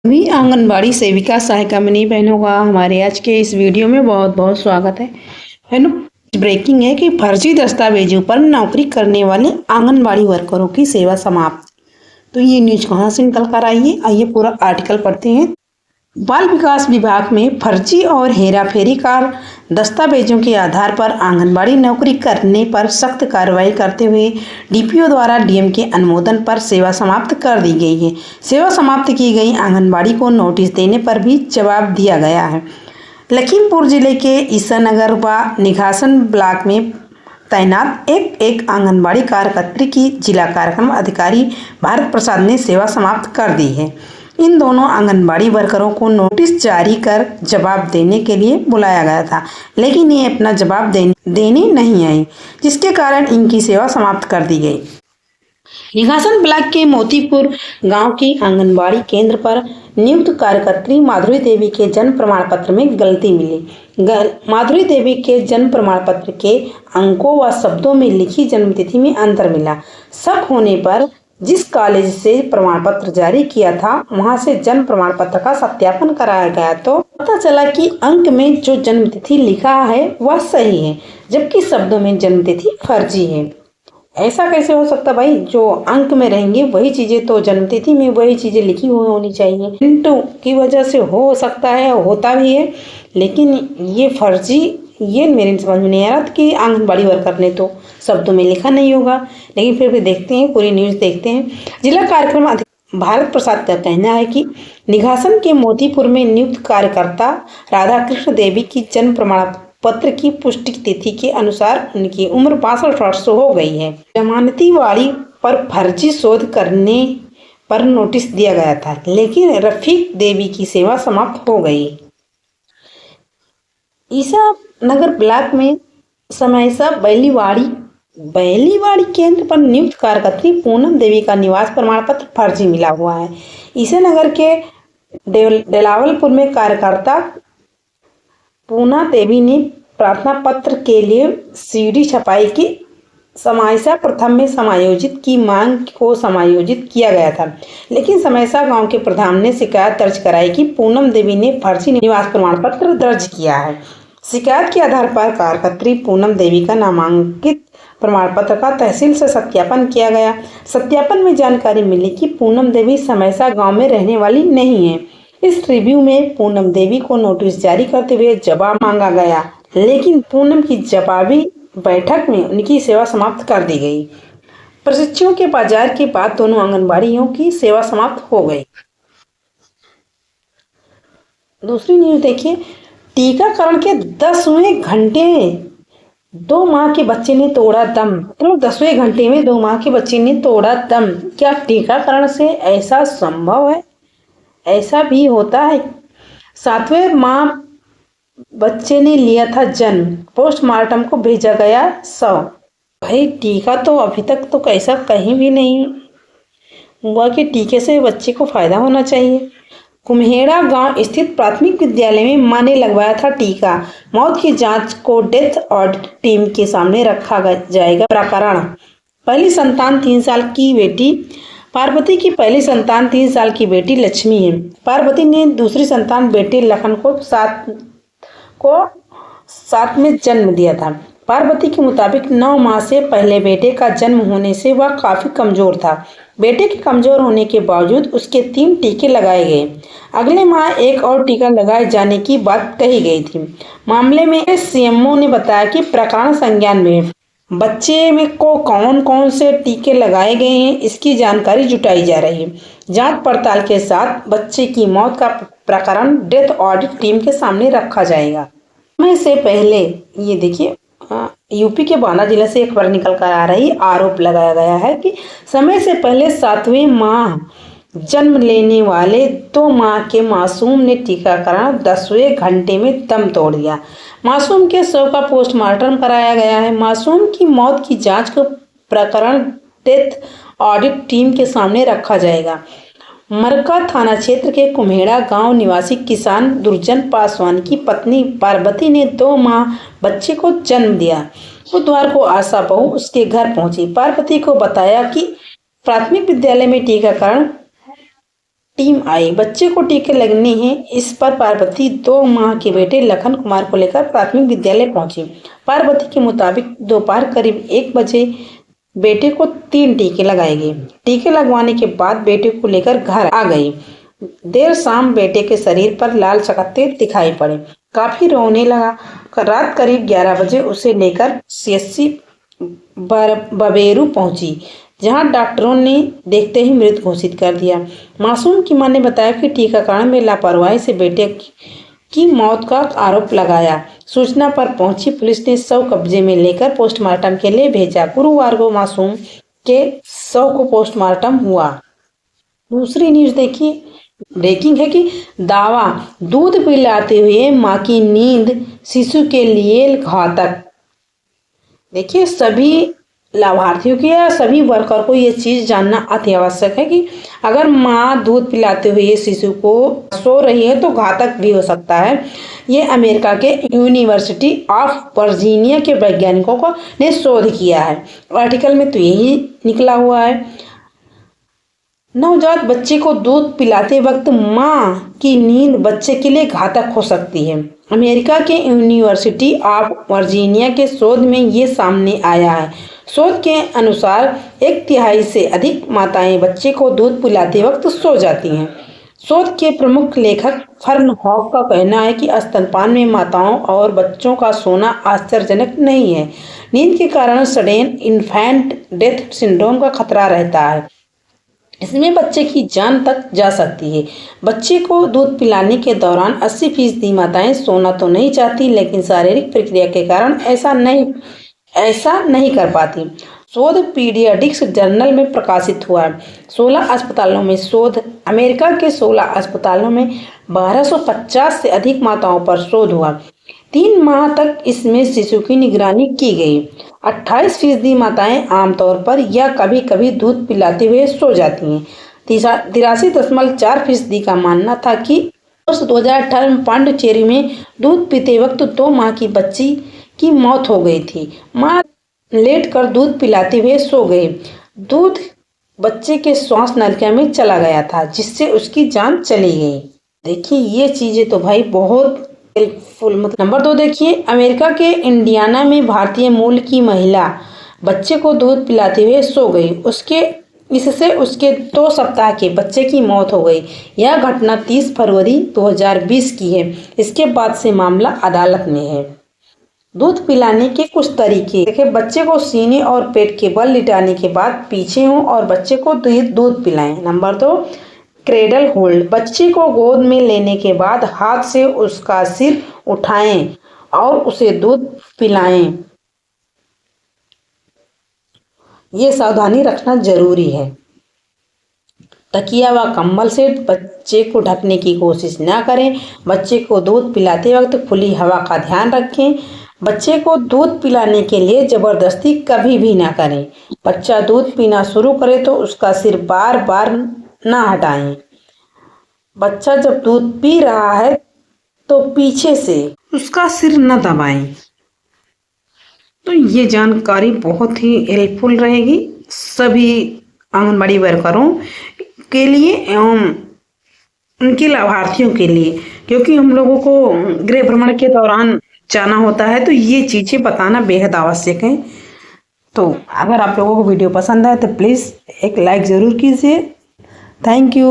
सभी आंगनबाड़ी सेविका सहायिका मिनी बहनों का हमारे आज के इस वीडियो में बहुत बहुत स्वागत है। बहनों, ब्रेकिंग है कि फर्जी दस्तावेजों पर नौकरी करने वाले आंगनबाड़ी वर्करों की सेवा समाप्त। तो ये न्यूज कहाँ से निकल कर आई है, आइए पूरा आर्टिकल पढ़ते हैं। बाल विकास विभाग में फर्जी और हेराफेरी कार दस्तावेजों के आधार पर आंगनबाड़ी नौकरी करने पर सख्त कार्रवाई करते हुए डीपीओ द्वारा डीएम के अनुमोदन पर सेवा समाप्त कर दी गई है। सेवा समाप्त की गई आंगनबाड़ी को नोटिस देने पर भी जवाब दिया गया है। लखीमपुर जिले के ईसानगर व निघासन ब्लॉक में तैनात एक आंगनबाड़ी कार्यकर्त्री की जिला कार्यक्रम अधिकारी भारत प्रसाद ने सेवा समाप्त कर दी है। इन दोनों आंगनबाड़ी वर्करों को नोटिस जारी कर जवाब देने के लिए बुलाया गया था, लेकिन ये अपना जवाब देने नहीं आई, जिसके कारण इनकी सेवा समाप्त कर दी गई। निघासन ब्लॉक के मोतीपुर गांव की आंगनबाड़ी केंद्र पर नियुक्त कार्यकर्त्री माधुरी देवी के जन्म प्रमाण पत्र में गलती मिली। माधुरी देवी के जन्म प्रमाण पत्र के अंकों व शब्दों में लिखी जन्मतिथि में अंतर मिला। शक होने पर जिस कॉलेज से प्रमाण पत्र जारी किया था, वहां से जन्म प्रमाण पत्र का सत्यापन कराया गया तो पता चला कि अंक में जो जन्मतिथि लिखा है वह सही है, जबकि शब्दों में जन्मतिथि फर्जी है। ऐसा कैसे हो सकता भाई? जो अंक में रहेंगे वही चीजें तो जन्मतिथि में वही चीजें लिखी हुई होनी चाहिए। प्रिंट की वजह से हो सकता है, होता भी है, लेकिन ये फर्जी, ये मेरे समझ में नहीं आ रहा कि आंगनबाड़ी वर्कर ने तो शब्दों में लिखा नहीं होगा। लेकिन फिर भी देखते हैं, पूरी न्यूज देखते हैं। जिला कार्यक्रम अधिकारी भारत प्रसाद का कहना है कि निघासन के मोतीपुर में नियुक्त कार्यकर्ता राधाकृष्ण देवी की जन्म प्रमाण पत्र की पुष्टि तिथि के अनुसार उनकी उम्र 62 वर्ष हो गई है। जमानती वाली पर फर्जी शोध करने पर नोटिस दिया गया था, लेकिन रफीक देवी की सेवा समाप्त हो गई। ईसा नगर ब्लॉक में समैसा बैलीवाड़ी केंद्र पर नियुक्त कार्यकर्त्री पूनम देवी का निवास प्रमाण पत्र फर्जी मिला हुआ है। ईसा नगर के डेलावलपुर में कार्यकर्ता पूना देवी ने प्रार्थना पत्र के लिए सीडी छपाई की समैसा प्रथम में समायोजित की मांग को समायोजित किया गया था, लेकिन समैसा गांव के प्रधान ने शिकायत दर्ज कराई कि पूनम देवी ने फर्जी निवास प्रमाण पत्र दर्ज किया है। शिकायत के आधार पर कार्यकर्त्री पूनम देवी का नामांकित प्रमाण पत्र का तहसील से सत्यापन किया गया। सत्यापन में जानकारी मिली कि पूनम देवी समैसा गांव में रहने वाली नहीं है। इस रिव्यू में पूनम देवी को नोटिस जारी करते हुए जवाब मांगा गया, लेकिन पूनम की जवाबी बैठक में उनकी सेवा समाप्त कर दी गई। प्रशिक्षुओं के बाजार के बाद दोनों आंगनबाड़ियों की सेवा समाप्त हो गई। दूसरी न्यूज देखिए। टीकाकरण के 10वें घंटे 2 माह के बच्चे ने तोड़ा दम। मतलब 10वें घंटे में 2 माह के बच्चे ने तोड़ा दम। क्या टीकाकरण से ऐसा संभव है? ऐसा भी होता है। 7वें माह बच्चे ने लिया था जन्म, पोस्टमार्टम को भेजा गया शव। भाई टीका तो अभी तक तो ऐसा कहीं भी नहीं हुआ कि टीके से बच्चे को फायदा होना चाहिए। कुम्हेड़ा गांव स्थित प्राथमिक विद्यालय में मां ने लगवाया था टीका। मौत की जांच को डेथ ऑडिट टीम के सामने रखा जाएगा। प्रकरण पहली संतान 3 साल की बेटी पार्वती की पहली संतान 3 साल की बेटी लक्ष्मी है। पार्वती ने दूसरी संतान बेटे लखन को साथ में जन्म दिया था। पार्वती के मुताबिक 9 माह से पहले बेटे का जन्म होने से वह काफी कमजोर था। बेटे के कमजोर होने के बावजूद उसके 3 टीके लगाए गए। अगले माह एक और टीका लगाए जाने की बात कही गई थी। मामले में सीएमओ ने बताया कि प्रकरण संज्ञान में बच्चे में को कौन कौन से टीके लगाए गए हैं, इसकी जानकारी जुटाई जा रही है। जांच पड़ताल के साथ बच्चे की मौत का प्रकरण डेथ ऑडिट टीम के सामने रखा जाएगा। समय से पहले ये देखिए, यूपी के बांदा जिले से एक खबर निकल कर आ रही, आरोप लगाया गया है कि समय से पहले 7वें माह जन्म लेने वाले 2 माह के मासूम ने टीकाकरण 10वें घंटे में दम तोड़ दिया। मासूम के शव का पोस्टमार्टम कराया गया है। मासूम की मौत की जांच को प्रकरण डेथ ऑडिट टीम के सामने रखा जाएगा। मरका थाना क्षेत्र के कुम्हेड़ा गांव निवासी किसान दुर्जन पासवान की पत्नी पार्वती ने 2 माह बच्चे को जन्म दिया। बुधवार को आशा बहू उसके घर पहुंची। पार्वती को बताया कि प्राथमिक विद्यालय में टीम आई। बच्चे को टीके लगने हैं, इस पर पार्वती 2 माह के बेटे लखन कुमार को लेकर प्राथमिक विद्यालय पहुंची। पार्वती के मुताबिक दोपहर करीब 1 बजे बेटे को 3 टीके लगाए गए। टीके लगवाने के बाद बेटे को लेकर घर आ गई। देर शाम बेटे के शरीर पर लाल चकत्ते दिखाई पड़े, काफी रोने लगा। रात करीब 11 बजे उसे लेकर सीएचसी बबेरू पहुंची, जहां डॉक्टरों ने देखते ही मृत घोषित कर दिया। मासूम की मां ने बताया कि टीकाकरण में लापरवाही से बेटे की मौत का आरोप लगाया। सूचना पर पहुंची पुलिस ने शव कब्जे में लेकर पोस्टमार्टम के लिए भेजा। गुरुवार को मासूम के शव को पोस्टमार्टम हुआ। दूसरी न्यूज देखिए, ब्रेकिंग है कि दावा दूध पिलाते हुए मां की नींद शिशु के लिए घातक। देखिए, सभी लाभार्थियों के या सभी वर्कर को ये चीज़ जानना अति आवश्यक है कि अगर माँ दूध पिलाते हुए शिशु को सो रही है तो घातक भी हो सकता है। ये अमेरिका के यूनिवर्सिटी ऑफ वर्जीनिया के वैज्ञानिकों को ने शोध किया है। आर्टिकल में तो यही निकला हुआ है। नवजात बच्चे को दूध पिलाते वक्त माँ की नींद बच्चे के लिए घातक हो सकती है। अमेरिका के यूनिवर्सिटी ऑफ वर्जीनिया के शोध में ये सामने आया है। शोध के अनुसार 1/3 से अधिक माताएं बच्चे को दूध पिलाते वक्त सो जाती हैं। शोध के प्रमुख लेखक फर्न हॉक का कहना है कि स्तनपान में माताओं और बच्चों का सोना आश्चर्यजनक नहीं है। नींद के कारण सडेन इन्फेंट डेथ सिंड्रोम का खतरा रहता है। इसमें बच्चे की जान तक जा सकती है। बच्चे को दूध पिलाने के दौरान 80% माताएं सोना तो नहीं चाहती, लेकिन शारीरिक प्रक्रिया के कारण ऐसा नहीं कर पाती। शोध पीडियाट्रिक्स जर्नल में प्रकाशित हुआ है। 16 अस्पतालों में शोध। अमेरिका के 16 अस्पतालों में 1250 से अधिक माताओं पर शोध हुआ। 3 माह तक इसमें शिशु की निगरानी की गई। 28% माताएं आमतौर पर या कभी कभी दूध पिलाते हुए सो जाती हैं। 83.4% का मानना था कि वर्ष 2018 में पांडिचेरी में दूध पीते वक्त 2 माह की बच्ची की मौत हो गई थी। माँ लेटकर दूध पिलाते हुए सो गई। दूध बच्चे के श्वास नलिका में चला गया था, जिससे उसकी जान चली गई। देखिए, ये चीजें तो भाई बहुत हेल्पफुल। नंबर 2 देखिए, अमेरिका के इंडियाना में भारतीय मूल की महिला बच्चे को दूध पिलाते हुए सो गई। इससे उसके 2 सप्ताह के बच्चे की मौत हो गई। यह घटना 30 फरवरी 2020 की है। इसके बाद से मामला अदालत में है। दूध पिलाने के कुछ तरीके देखिए। बच्चे को सीने और पेट के बल लिटाने के बाद पीछे हों और बच्चे को दूध पिलाएं। Number 2, cradle hold. बच्चे को गोद में लेने के बाद हाथ से उसका सिर उठाएं और उसे दूध पिलाएं। ये सावधानी रखना जरूरी है। तकिया व कंबल से बच्चे को ढकने की कोशिश न करें। बच्चे को दूध पिलाते वक्त खुली हवा का ध्यान रखें। बच्चे को दूध पिलाने के लिए जबरदस्ती कभी भी ना करें। बच्चा दूध पीना शुरू करे तो उसका सिर बार बार ना हटाएं। बच्चा जब दूध पी रहा है तो पीछे से उसका सिर न दबाएं। तो ये जानकारी बहुत ही हेल्पफुल रहेगी सभी आंगनबाड़ी वर्करों के लिए एवं उनके लाभार्थियों के लिए, क्योंकि हम लोगों को गृह भ्रमण के दौरान जाना होता है, तो ये चीज़ें बताना बेहद आवश्यक है। तो अगर आप लोगों को वीडियो पसंद आए तो प्लीज़ एक लाइक ज़रूर कीजिए। Thank you.